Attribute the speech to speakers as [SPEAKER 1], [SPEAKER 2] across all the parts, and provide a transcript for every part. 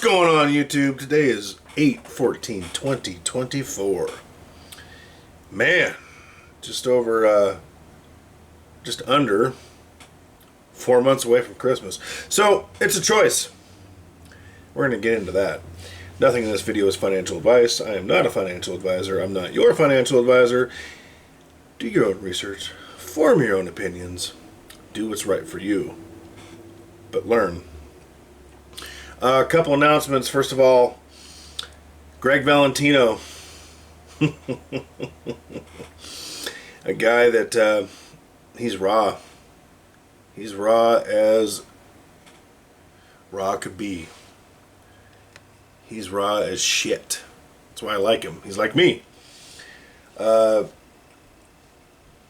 [SPEAKER 1] going on, YouTube? Today is 8/14/2024. Man, just under 4 months away from Christmas. So, it's a choice. We're going to get into that. Nothing in this video is financial advice. I am not a financial advisor. I'm not your financial advisor. Do your own research. Form your own opinions. Do what's right for you. But learn. A couple announcements. First of all, Greg Valentino, a guy that he's raw. He's raw as raw could be. He's raw as shit. That's why I like him. He's like me.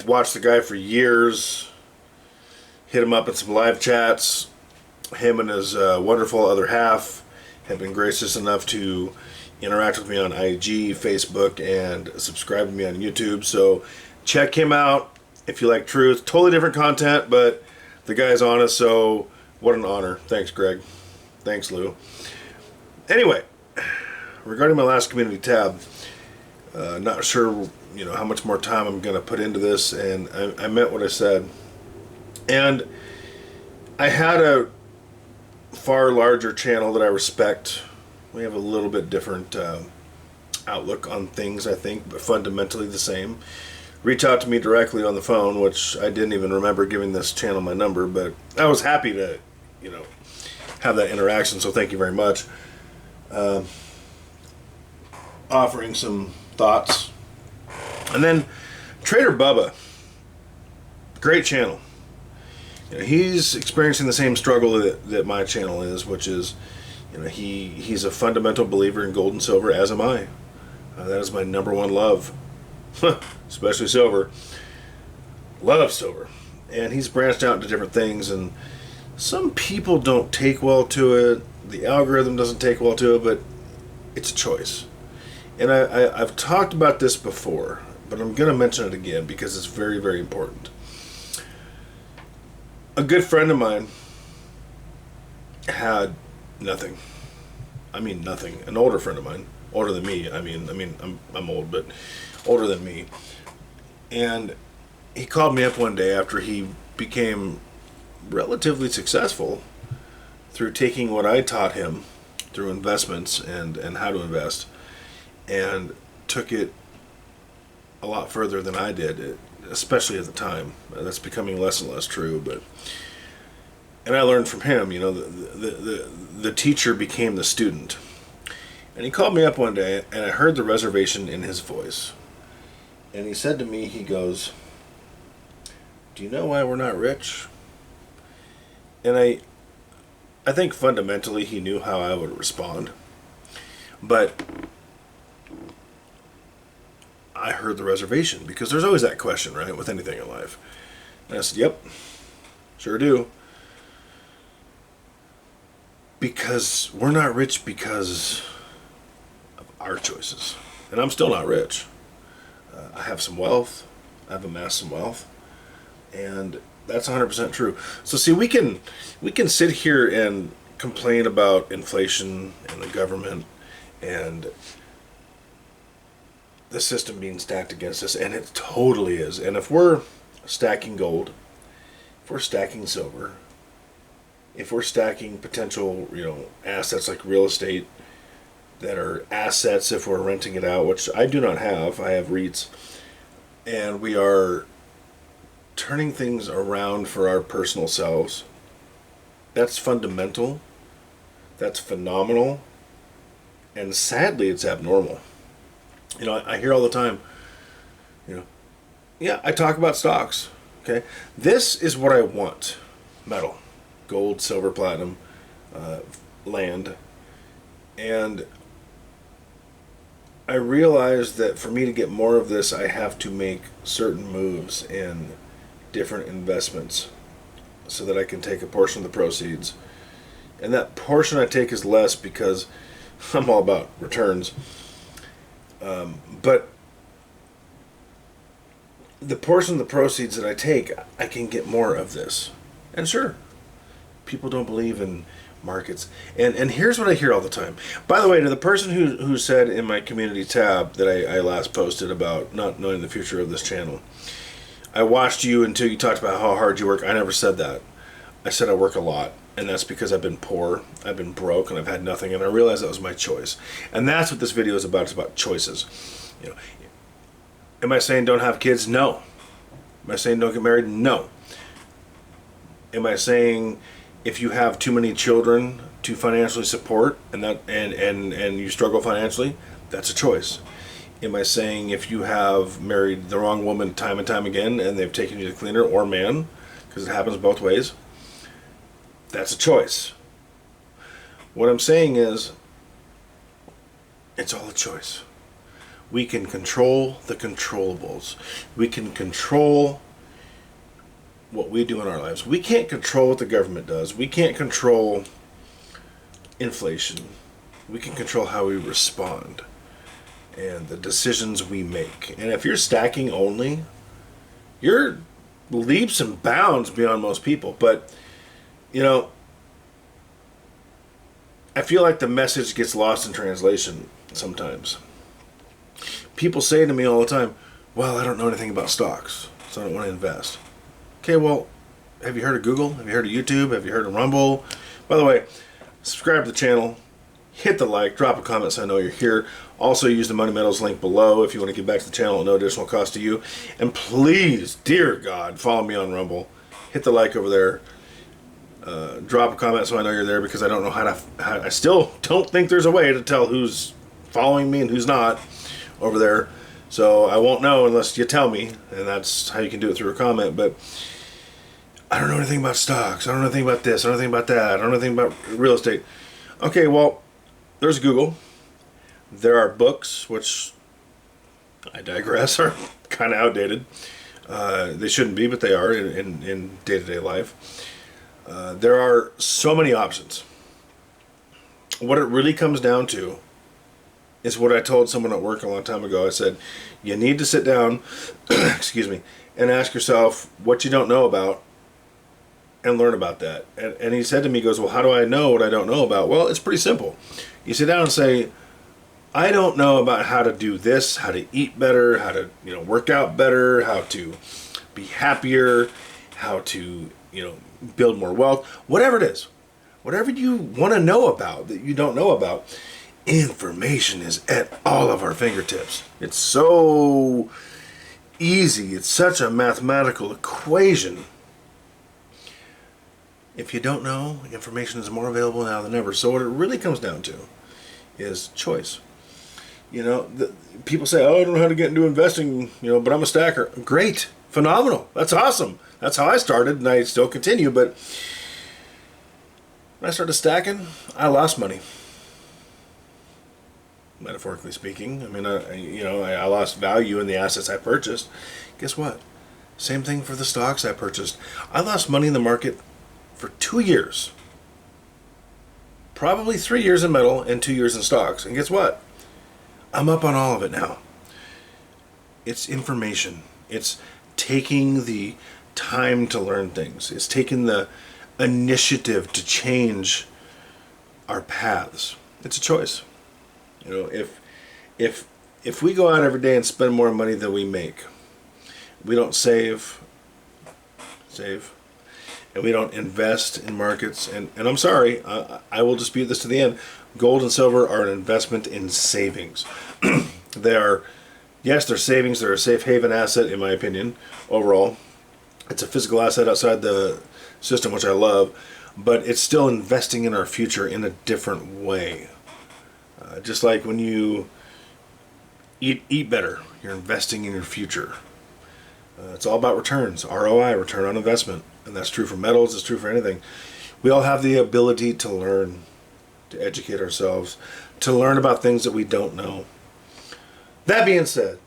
[SPEAKER 1] Watched the guy for years. Hit him up in some live chats. Him and his wonderful other half have been gracious enough to interact with me on IG, Facebook, and subscribe to me on YouTube. So check him out if you like truth. Totally different content, but the guy's honest, so what an honor. Thanks, Greg. Thanks, Lou. Anyway, regarding my last community tab, not sure how much more time I'm going to put into this, and I meant what I said. And I had a far larger channel that I respect. We have a little bit different outlook on things, I think, but fundamentally the same. Reach out to me directly on the phone, which I didn't even remember giving this channel my number, but I was happy to, have that interaction, so thank you very much. Offering some thoughts. And then Trader Bubba, great channel. He's experiencing the same struggle that my channel is, which is, he's a fundamental believer in gold and silver, as am I. That is my number one love, especially silver. Love silver. And he's branched out into different things, and some people don't take well to it. The algorithm doesn't take well to it, but it's a choice. And I've talked about this before, but I'm going to mention it again because it's very, very important. A good friend of mine had nothing. I mean nothing. An older friend of mine, older than me. I'm old, but older than me. And he called me up one day after he became relatively successful through taking what I taught him through investments and how to invest, and took it a lot further than I did, especially at the time. That's becoming less and less true, and I learned from him. The teacher became the student. And he called me up one day, and I heard the reservation in his voice. And he said to me, he goes, "Do you know why we're not rich?" And I think fundamentally he knew how I would respond. But I heard the reservation, because there's always that question, right, with anything in life. And I said, yep, sure do. Because we're not rich because of our choices. And I'm still not rich. I have some wealth. I've amassed some wealth. And that's 100% true. So see, we can sit here and complain about inflation and the government and the system being stacked against us, and it totally is. And if we're stacking gold, if we're stacking silver, if we're stacking potential, assets like real estate that are assets if we're renting it out, which I do not have. I have REITs, and we are turning things around for our personal selves. That's fundamental. That's phenomenal. And sadly, it's abnormal. I hear all the time, yeah, I talk about stocks, okay? This is what I want. Metal, gold, silver, platinum, land. And I realize that for me to get more of this, I have to make certain moves in different investments so that I can take a portion of the proceeds. And that portion I take is less because I'm all about returns. But the portion of the proceeds that I take, I can get more of this. And sure, people don't believe in markets. And here's what I hear all the time. By the way, to the person who said in my community tab that I last posted about not knowing the future of this channel, I watched you until you talked about how hard you work. I never said that. I said I work a lot, and that's because I've been poor, I've been broke, and I've had nothing, and I realized that was my choice. And that's what this video is about. It's about choices. You know, am I saying don't have kids? No. Am I saying don't get married? No. Am I saying if you have too many children to financially support and you struggle financially, that's a choice? Am I saying if you have married the wrong woman time and time again and they've taken you to cleaner, or man, because it happens both ways, that's a choice? What I'm saying is, it's all a choice. We can control the controllables. We can control what we do in our lives. We can't control what the government does. We can't control inflation. We can control how we respond and the decisions we make. And if you're stacking only, you're leaps and bounds beyond most people. But, you know, I feel like the message gets lost in translation sometimes. People say to me all the time, well, I don't know anything about stocks, so I don't want to invest. Okay, well, have you heard of Google? Have you heard of YouTube? Have you heard of Rumble? By the way, subscribe to the channel, hit the like, drop a comment so I know you're here. Also, use the Money Metals link below if you want to get back to the channel at no additional cost to you. And please, dear God, follow me on Rumble. Hit the like over there. Drop a comment so I know you're there, because I don't know I still don't think there's a way to tell who's following me and who's not over there. So I won't know unless you tell me, and that's how you can do it through a comment. But I don't know anything about stocks. I don't know anything about this. I don't know anything about that. I don't know anything about real estate. Okay, well, there's Google. There are books, which, I digress, are kind of outdated. They shouldn't be, but they are in day-to-day life. There are so many options. What it really comes down to is what I told someone at work a long time ago. I said, you need to sit down, excuse me, and ask yourself what you don't know about and learn about that. And he said to me, he goes, well, how do I know what I don't know about? Well, it's pretty simple. You sit down and say, I don't know about how to do this, how to eat better, how to, work out better, how to be happier, how to, build more wealth, whatever it is. Whatever you want to know about that you don't know about, information is at all of our fingertips. It's so easy. It's such a mathematical equation. If you don't know, information is more available now than ever. So what it really comes down to is choice. People say, oh, I don't know how to get into investing, but I'm a stacker. Great. Phenomenal. That's awesome. That's how I started, and I still continue. But when I started stacking, I lost money. Metaphorically speaking. I mean, I lost value in the assets I purchased. Guess what? Same thing for the stocks I purchased. I lost money in the market for 2 years. Probably 3 years in metal and 2 years in stocks. And guess what? I'm up on all of it now. It's information. It's taking the time to learn things. It's taking the initiative to change our paths. It's a choice. If we go out every day and spend more money than we make, we don't save, and we don't invest in markets, and I'm sorry, I will dispute this to the end. Gold and silver are an investment in savings. They are, yes, they're savings. They're a safe haven asset, in my opinion, overall. It's a physical asset outside the system, which I love, but it's still investing in our future in a different way. Just like when you eat better, you're investing in your future. It's all about returns, ROI, return on investment. And that's true for metals, it's true for anything. We all have the ability to learn, to educate ourselves, to learn about things that we don't know. That being said,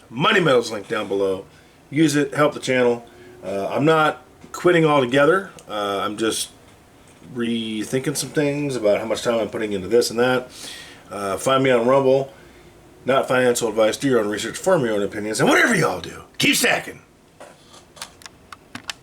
[SPEAKER 1] Money Metals link down below. Use it, help the channel. I'm not quitting altogether. I'm just rethinking some things about how much time I'm putting into this and that. Find me on Rumble. Not financial advice. Do your own research, form your own opinions, and whatever y'all do, keep stacking.